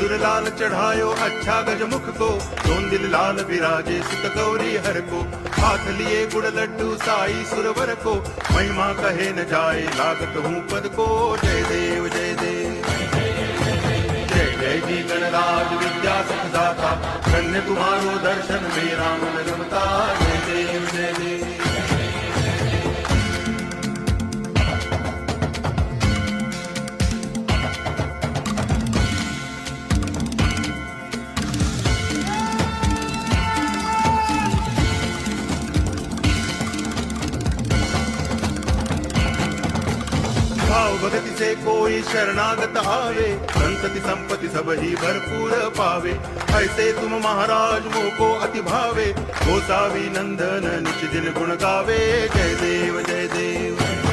सिंदूर लाल चढ़ायो अच्छा गजमुख को, दोन दिल लाल विराजे सुत गौरी हर को, हाथ लिए गुड़ लड्डू साई सुरवर को, महिमा कहे न जाए लागत हूँ पद को। जय देव जय देव जय जय जी गणराज विद्या सुखदाता, धन्य तुम्हारो दर्शन मेरा मन रमता। जय देव जय देव भाव भक्ति से कोई शरणागत आवे, संतति संपत्ति सब ही भरपूर पावे। ऐसे तुम महाराज मोको अति भावे, गोसावी नंदन निच दिन गुण गावे। जय देव जय देव